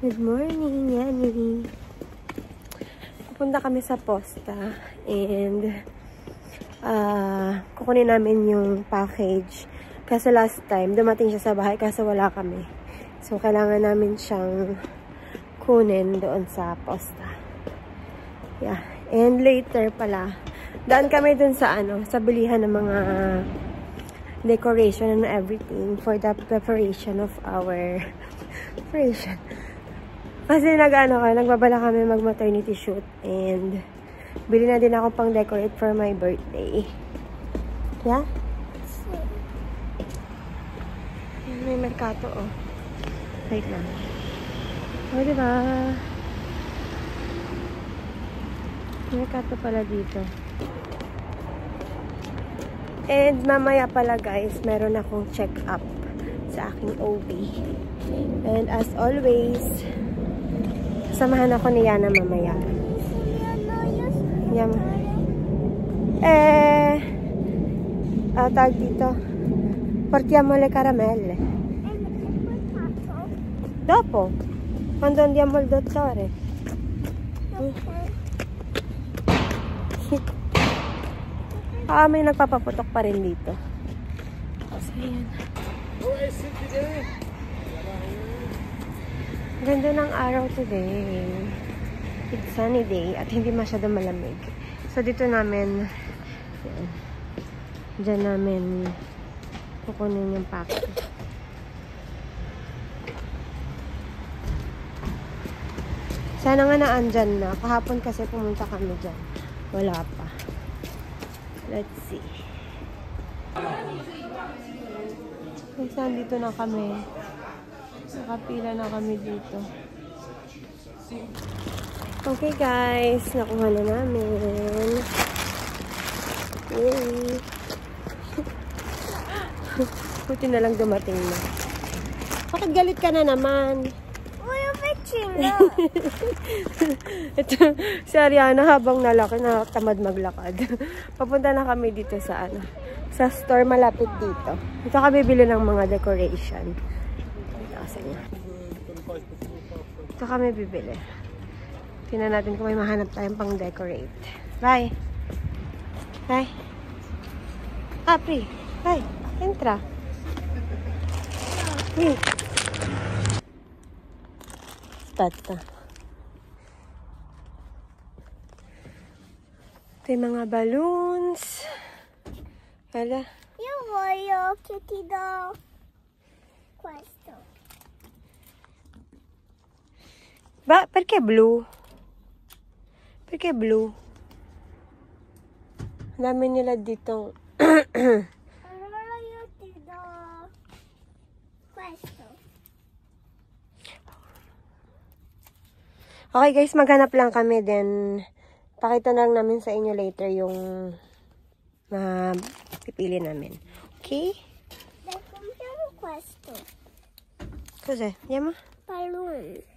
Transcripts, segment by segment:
Good morning, Yani. Pupunta kami sa posta and kukunin namin yung package. Kasi last time, dumating siya sa bahay kasi wala kami. So, kailangan namin siyang kunin doon sa posta. Yeah. And later pala, daan kami dun sa sa bilihan ng mga decoration and everything for the preparation of our preparation. Kasi nagbabala kami mag-maternity shoot and bili na din ako pang decorate for my birthday. Yeah? May merkato, oh. Wait lang. O, diba? May merkato pala dito. And mamaya pala, guys, meron akong check-up sa aking OB. And as always, samahan ako ni Yana mamaya. Yan. Tawag dito. Portiamo le caramelle. Dopo. Quando andiamo al dottore. May nagpapaputok pa rin dito. So, yan. Ganda ng araw today. It's sunny day at hindi masyado malamig. So, dito namin dyan namin kukunin yung package. Sana nga naandyan na. Kahapon kasi pumunta kami dyan. Wala pa. Let's see. Kasi dito na kami. Nakapila na kami dito. Okay guys, nakuha na namin. Yay! Buti na lang dumating na. Bakit galit ka na naman? Ito, si Ariana habang nalaki, nakatamad maglakad. Papunta na kami dito sa sa store malapit dito. Dito kami bili ng mga decoration. Ito kami bibili. Tingnan natin kung may mahanap tayong pang decorate. Bye! Bye! Apri! Bye! Entra! Wait! Aspetta. Ito yung mga balloons. Hala. Io voglio che ti do questo. Perché blu? Perché blu? Ang dami nila dito. Allora io ti do questo. Okay guys, maghanap lang kami then pakita na lang namin sa inyo later yung pipili namin. Okay? Dai, compriamo questo. Cos'è? Andiamo? Balloon.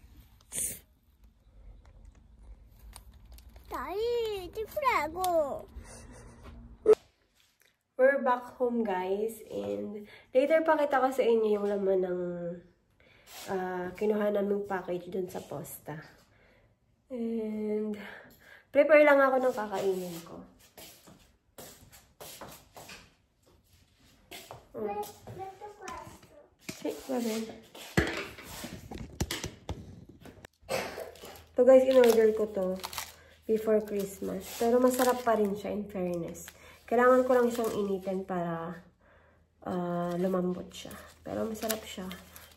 Dai, ti prego. We're back home guys and later pakita ko sa inyo yung laman ng kinuha naming package dun sa posta. And prepare lang ako ng kakainin ko. Metto questo. Sì, va bene. So guys, in-order ko to before Christmas. Pero masarap pa rin siya in fairness. Kailangan ko lang siyang initin para lumambot siya. Pero masarap siya.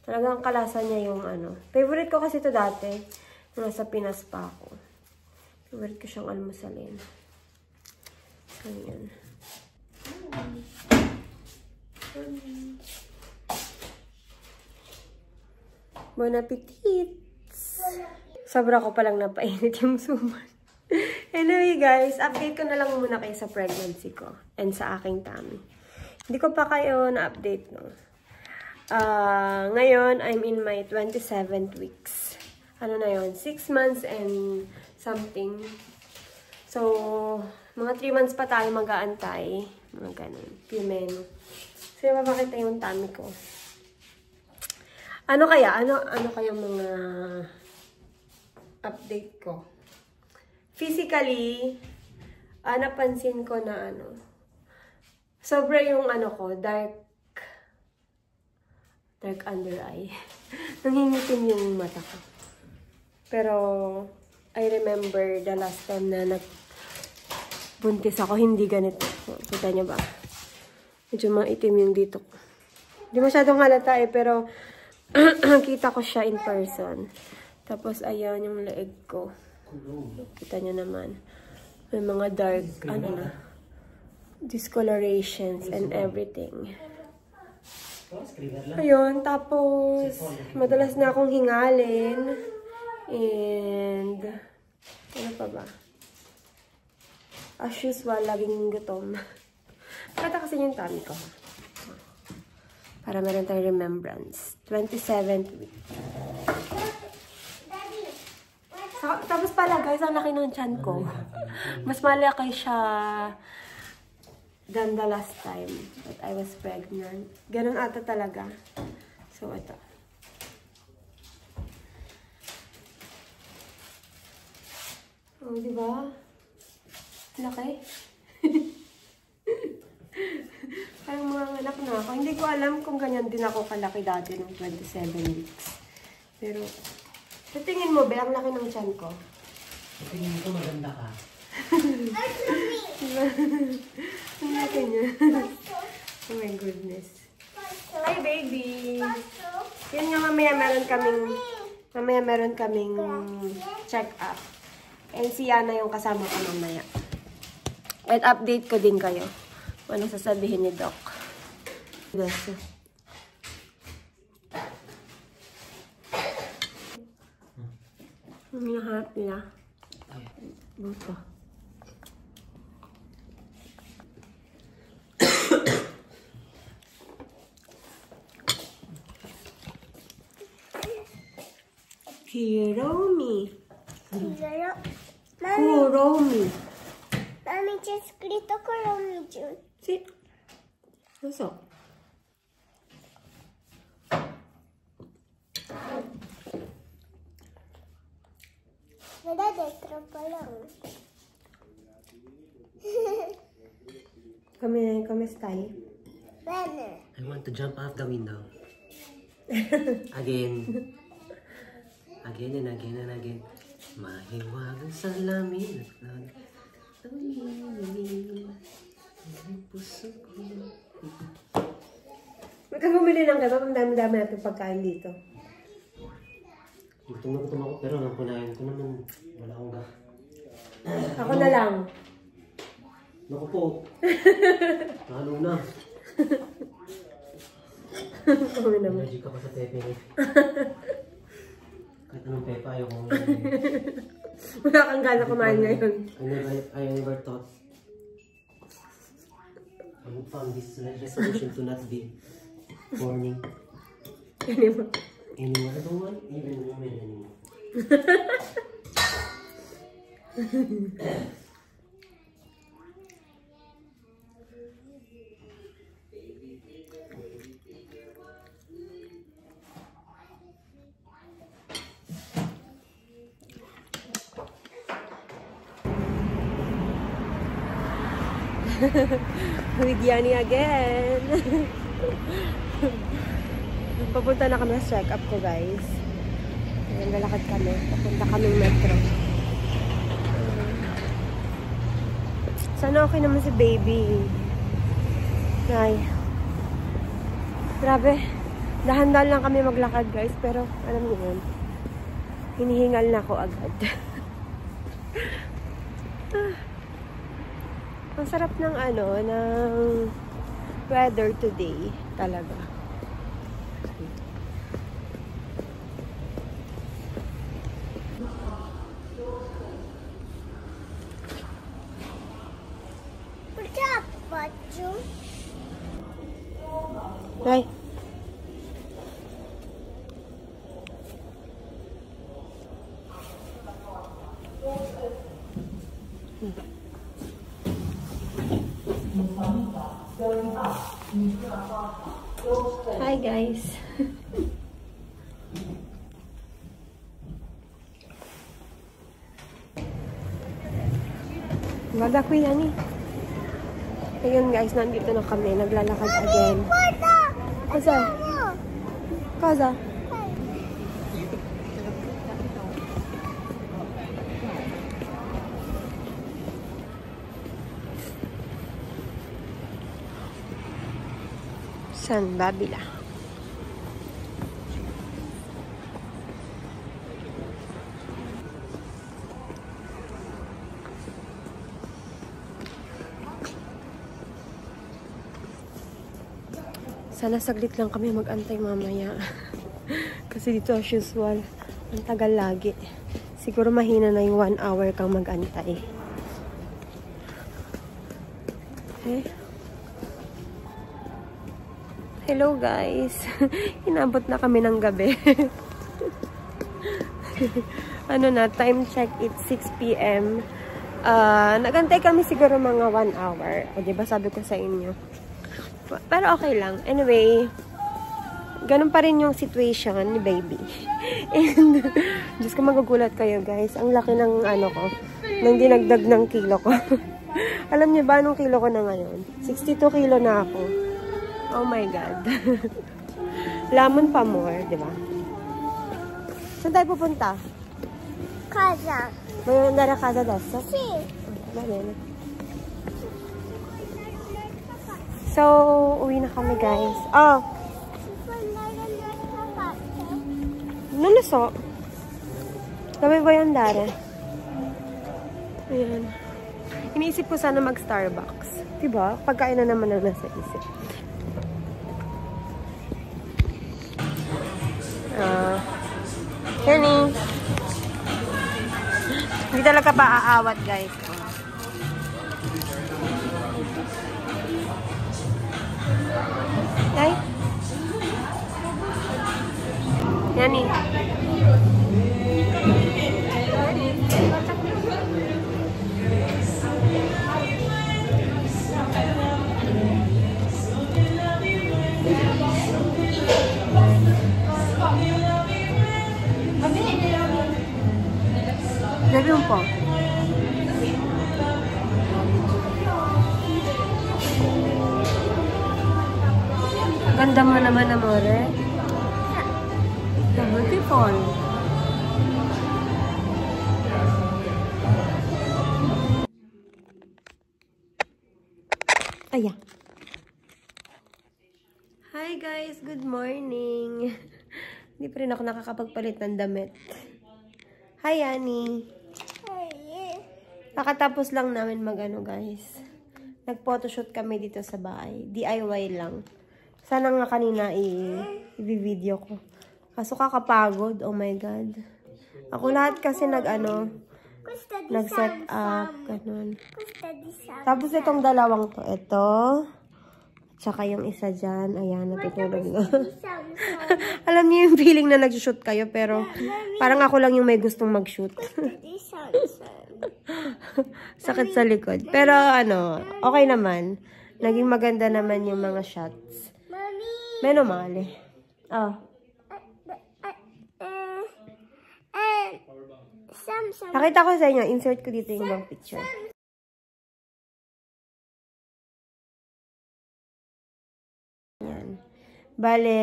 Talagang kalasa niya yung Favorite ko kasi ito dati. Nasa Pinas pa ako. Favorite ko siyang almusalin. Ayan. Bon appetit! Sobra ko palang napainit yung suman. Anyway guys, update ko na lang muna kayo sa pregnancy ko and sa aking tummy. Hindi ko pa kayo na-update, no? Ngayon, I'm in my 27th weeks. Ano na yun? 6 months and something. So, mga 3 months pa tayo mag-aantay. Mga ganun. Pimen. So, mapakita yung tummy ko. Ano kaya? Ano kaya mga update ko. Physically, napansin ko na sobra yung ko, dark under eye. Nangingitim yung mata ko. Pero, I remember the last time na nagbuntis ako, hindi ganito. Kita niyo ba? Medyo maitim yung dito ko. Hindi masyadong halata pero kita ko siya in person. Tapos, ayan yung leeg ko. Kita niyo naman. May mga dark, discolorations and everything. Ayun, tapos, madalas na akong hingalin. And, ano pa ba? As usual, laging gutom. Kata kasi yung tummy ko. Para meron tayong remembrance. 27th week. Tapos pala guys, ang laki ng tiyan ko. Mas malaki siya than the last time that I was pregnant. Ganun ata talaga. So, ito. Oh, diba? Laki. Parang mga anak na ako. Hindi ko alam kung ganyan din ako kalaki dati ng 27 weeks. Pero, sa tingin mo, ang laki ng tiyan ko? Sa tingin ko, maganda ka. Diba? Ang laki niya. Oh my goodness. Hi, baby! Yan nga, mamaya meron kaming check-up. And si Yana yung kasama ko mamaya. At update ko din kayo. Ano sasabihin ni Doc. Bless you. Ang hinaharap nila. Buto. Hiromi. Kuromi. Mami, c'è scritto Kuromi giù. Sì. Lo so. Guarda dentro balloon. Come stai? Bene. I want to jump out the window. Again. Again and again and again. Mahiwagang salamin at ang puso ko. Huwag kang bumili ng kebab. Ang dami-dami natin pagkain dito. Gutom na gutom ako pero napunayan ko naman. Wala akong ga. Ako na lang. Naku po. Lalo na. Ako naman. Allergic ka pa sa pepe. Kahit anong pepe, ayaw ko. Wala kang gana kumain ngayon. I never thought I would found this resolution to not be morning Anymore. anymore. I don't want even women anymore. With Yani again. Papunta na kami sa check-up ko, guys. Ayan, lalakad kami. Papunta kaming metro. Sana okay naman si baby. Ay. Grabe. Dahan-dahan lang kami maglakad, guys. Pero, alam niyo yun. Hinihingal na ako agad. Ang sarap ng ng weather today talaga. Perché faccio? Ay. Hi guys. Kada kuya ni. Ayun guys, nandito na kami. Naglalakad again. Kaza? Kaza? San Babila. Sana saglit lang kami mag-antay mamaya. Kasi dito as usual, ang tagal lagi. Siguro mahina na yung 1 hour kang mag-antay. Okay. Hello guys. Inabot na kami ng gabi. Ano na, time check, it's 6 PM. Nagantay kami siguro mga 1 hour. O diba sabi ko sa inyo. Pero okay lang. Anyway, ganun pa rin yung situation ni baby. And, Diyos ko, magugulat kayo guys. Ang laki ng ano ko, nang dinagdag ng kilo ko. Alam niyo ba anong kilo ko na ngayon? 62 kilo na ako. Oh my God. Lamon pa more, di ba? Saan tayo pupunta? Casa. May nara casa dasa? Si. So, uwi na kami guys. Oh! Naluso. Kami ba yung dare? Ayan. Iniisip ko sana mag-Starbucks. Diba? Pagkain na naman ang nasa isip. Kenny. Hindi talaga pa aawat guys. Okay? Yani. Lagi po. Ganda mo naman, amore. Beautiful. Ayan. Hi guys, good morning. Hindi pa rin ako nakakapagpalit ng damit. Hi, Annie. Kakatapos lang namin mag-ano guys. Nag-photoshoot kami dito sa bahay. DIY lang. Sana nga kanina i-video ko. Kaso kakapagod. Oh my God. Ako lahat kasi nag-set up. Ganun. Tapos itong dalawang to. Ito. Tsaka yung isa dyan. Ayan, natutulog na. Alam niyo yung feeling na nag-shoot kayo. Pero parang ako lang yung may gustong mag-shoot. Sakit sa likod. Pero okay naman. Naging maganda naman yung mga shots. Meno mali. Oh. Nakita ko sa inyo. Insert ko dito yung mga picture. Yan. Bale,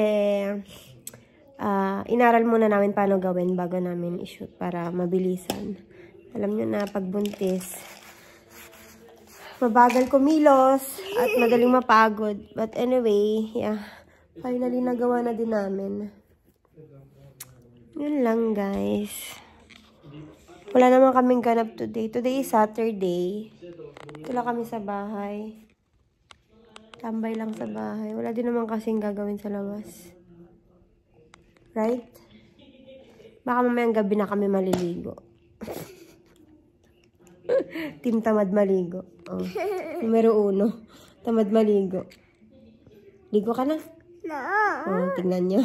inaral muna namin paano gawin bago namin i-shoot para mabilisan. Alam nyo na, pagbuntis, mabagal kumilos at madaling mapagod. But anyway, yeah, finally nagawa na din namin. Yun lang, guys. Wala naman kaming ganap today. Today is Saturday. Wala kami sa bahay. Tambay lang sa bahay. Wala din naman kasing gagawin sa labas. Right? Baka mamayang gabi na kami maliligo. Team tamad maligo. Oh. Numero 1. Tamad maligo. Ligo ka na? No. Oh, tingnan nyo.